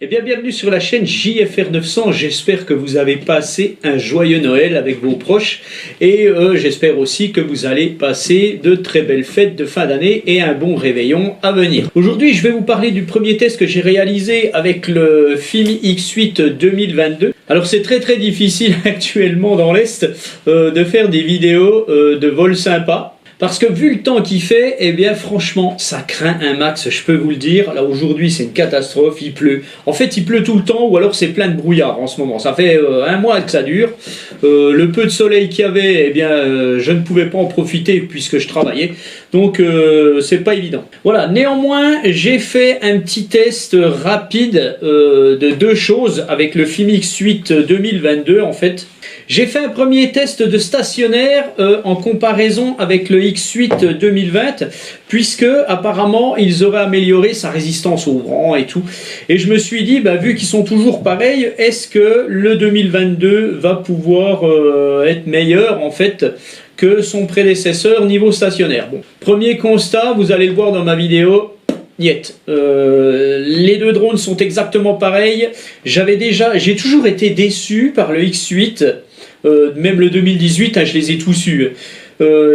Eh bien, bienvenue sur la chaîne JFR 900. J'espère que vous avez passé un joyeux Noël avec vos proches et j'espère aussi que vous allez passer de très belles fêtes de fin d'année et un bon réveillon à venir. Aujourd'hui, je vais vous parler du premier test que j'ai réalisé avec le FIMI X8 2022. Alors, c'est très difficile actuellement dans l'Est de faire des vidéos de vol sympa. Parce que vu le temps qu'il fait, eh bien franchement, ça craint un max, je peux vous le dire. Là aujourd'hui, c'est une catastrophe, il pleut. En fait, il pleut tout le temps ou alors c'est plein de brouillard en ce moment. Ça fait un mois que ça dure. Le peu de soleil qu'il y avait, eh bien, je ne pouvais pas en profiter puisque je travaillais. Donc, c'est pas évident. Voilà, néanmoins, j'ai fait un petit test rapide de deux choses avec le FIMI X8 2022 en fait. J'ai fait un premier test de stationnaire en comparaison avec le X8 2020 puisque apparemment ils auraient amélioré sa résistance au vent et tout. Et je me suis dit, bah, vu qu'ils sont toujours pareils, est-ce que le 2022 va pouvoir être meilleur en fait que son prédécesseur niveau stationnaire. Bon, premier constat, vous allez le voir dans ma vidéo. Niet. Les deux drones sont exactement pareils. J'ai toujours été déçu par le X8, même le 2018, hein, je les ai tous eus.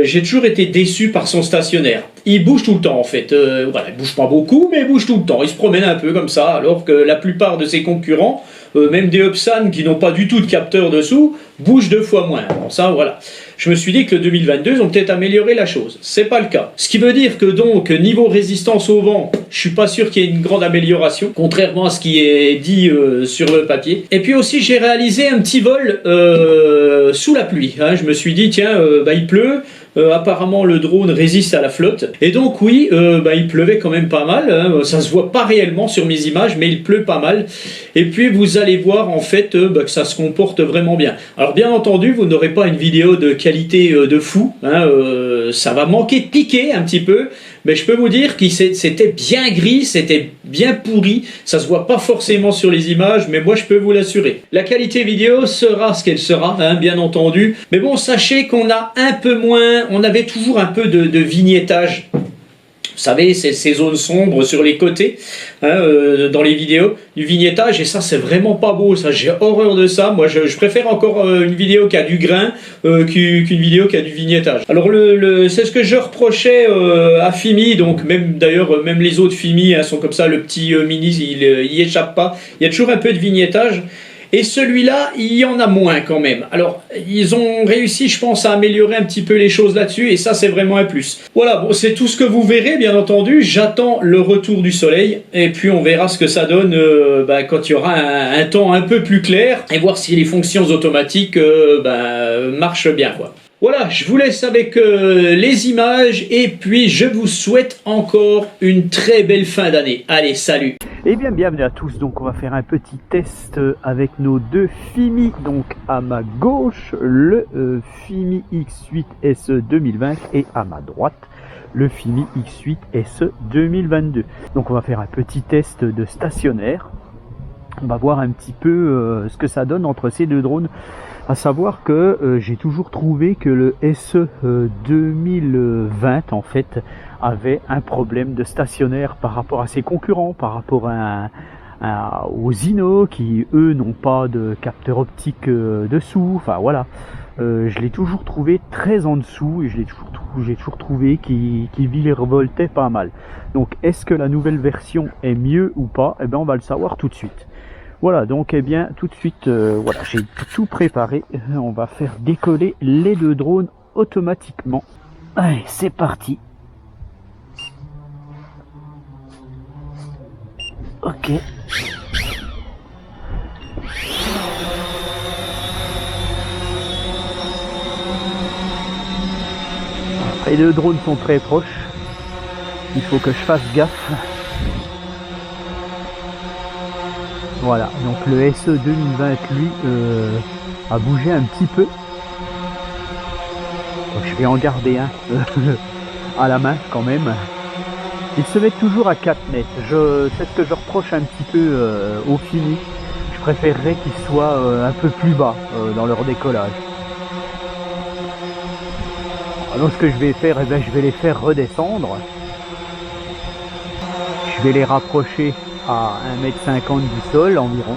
J'ai toujours été déçu par son stationnaire. Il bouge tout le temps en fait. Voilà, il bouge pas beaucoup, mais il bouge tout le temps. Il se promène un peu comme ça, alors que la plupart de ses concurrents, même des Upsan qui n'ont pas du tout de capteur dessous, bougent 2 fois moins. Bon, ça, voilà. Je me suis dit que le 2022, ils ont peut-être amélioré la chose. C'est pas le cas. Ce qui veut dire que donc, niveau résistance au vent, je suis pas sûr qu'il y ait une grande amélioration, contrairement à ce qui est dit sur le papier. Et puis aussi, j'ai réalisé un petit vol sous la pluie. Hein. Je me suis dit, tiens, il pleut. Apparemment le drone résiste à la flotte et donc oui il pleuvait quand même pas mal, hein. Ça se voit pas réellement sur mes images mais il pleut pas mal et puis vous allez voir en fait que ça se comporte vraiment bien. Alors bien entendu vous n'aurez pas une vidéo de qualité de fou, hein, ça va manquer de piquer un petit peu, mais je peux vous dire que c'était bien gris, c'était bien pourri, ça se voit pas forcément sur les images, mais moi je peux vous l'assurer. La qualité vidéo sera ce qu'elle sera, hein, bien entendu, mais bon sachez qu'on a un peu moins, on avait toujours un peu de vignettage. Vous savez, ces zones sombres sur les côtés, hein, dans les vidéos, du vignettage, et ça c'est vraiment pas beau, ça j'ai horreur de ça. Moi je préfère encore une vidéo qui a du grain qu'une vidéo qui a du vignettage. Alors c'est ce que je reprochais à FIMI, donc même d'ailleurs même les autres FIMI hein, sont comme ça, le petit mini il y échappe pas, il y a toujours un peu de vignettage. Et celui-là, il y en a moins quand même. Alors, ils ont réussi, je pense, à améliorer un petit peu les choses là-dessus, et ça, c'est vraiment un plus. Voilà, bon, c'est tout ce que vous verrez, bien entendu. J'attends le retour du soleil, et puis on verra ce que ça donne quand il y aura un temps un peu plus clair, et voir si les fonctions automatiques marchent bien, quoi. Voilà, je vous laisse avec les images, et puis je vous souhaite encore une très belle fin d'année. Allez, salut! Eh bien, bienvenue à tous. Donc, on va faire un petit test avec nos deux FIMI. Donc, à ma gauche, le FIMI X8 SE 2020 et à ma droite, le FIMI X8 SE 2022. Donc, on va faire un petit test de stationnaire. On va voir un petit peu ce que ça donne entre ces deux drones. À savoir que j'ai toujours trouvé que le SE 2020 en fait avait un problème de stationnaire par rapport à ses concurrents, par rapport aux Zino qui eux n'ont pas de capteur optique dessous. Enfin voilà, je l'ai toujours trouvé très en dessous et j'ai toujours trouvé qu'il virevoltait pas mal. Donc est-ce que la nouvelle version est mieux ou pas? Eh bien on va le savoir tout de suite. Voilà, donc eh bien tout de suite, voilà, j'ai tout préparé. On va faire décoller les deux drones automatiquement. Allez, c'est parti. Ok. Les deux drones sont très proches. Il faut que je fasse gaffe. Voilà, donc le SE 2020 lui a bougé un petit peu. Donc je vais en garder un à la main quand même. Ils se mettent toujours à 4 mètres. C'est ce que je reproche un petit peu au FIMI. Je préférerais qu'ils soient un peu plus bas dans leur décollage. Alors ce que je vais faire, je vais les faire redescendre. Je vais les rapprocher à 1,50 m du sol environ.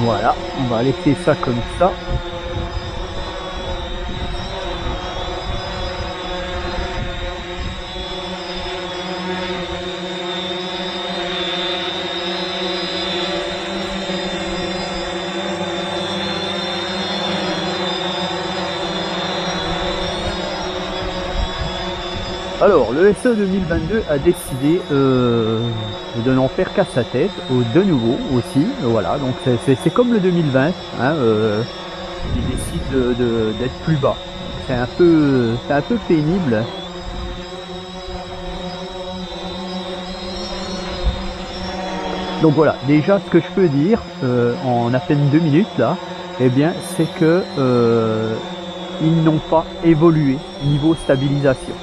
Voilà, on va laisser ça comme ça. Alors, le SE 2022 a décidé de n'en faire qu'à sa tête, de nouveau aussi, voilà, donc c'est comme le 2020, hein, il décide d'être plus bas. C'est un peu pénible. Donc voilà, déjà ce que je peux dire en à peine 2 minutes là, eh bien c'est que ils n'ont pas évolué niveau stabilisation.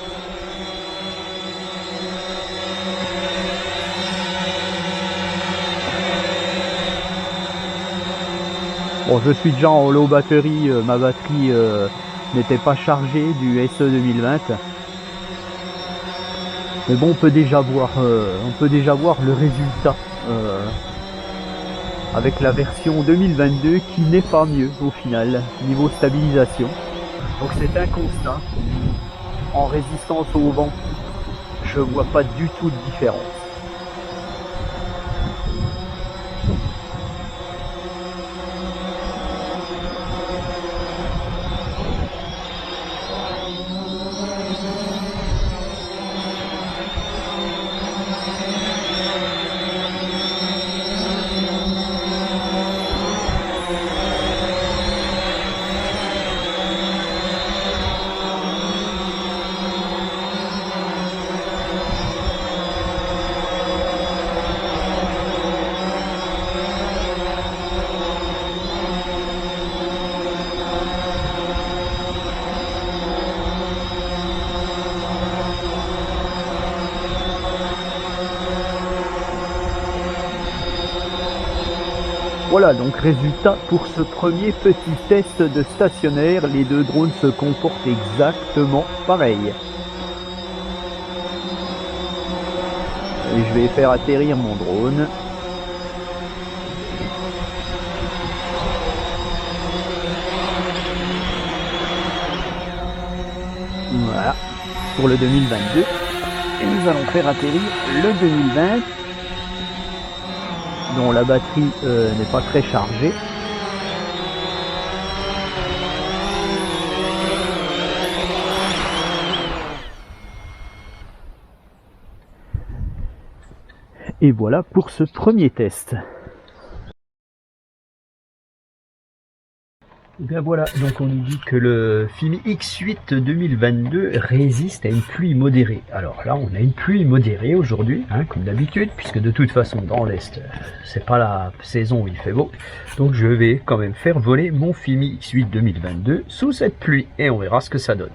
Bon, je suis déjà en low batterie, ma batterie n'était pas chargée du SE 2020. Mais bon, on peut déjà voir le résultat avec la version 2022 qui n'est pas mieux au final, niveau stabilisation. Donc c'est un constat. En résistance au vent, je vois pas du tout de différence. Voilà, donc résultat pour ce premier petit test de stationnaire, les deux drones se comportent exactement pareil. Et je vais faire atterrir mon drone. Voilà, pour le 2022. Et nous allons faire atterrir le 2020. Dont la batterie n'est pas très chargée. Et voilà pour ce premier test. Et bien voilà, donc on nous dit que le Fimi X8 2022 résiste à une pluie modérée. Alors là, on a une pluie modérée aujourd'hui, hein, comme d'habitude, puisque de toute façon dans l'Est, c'est pas la saison où il fait beau. Donc je vais quand même faire voler mon Fimi X8 2022 sous cette pluie, et on verra ce que ça donne.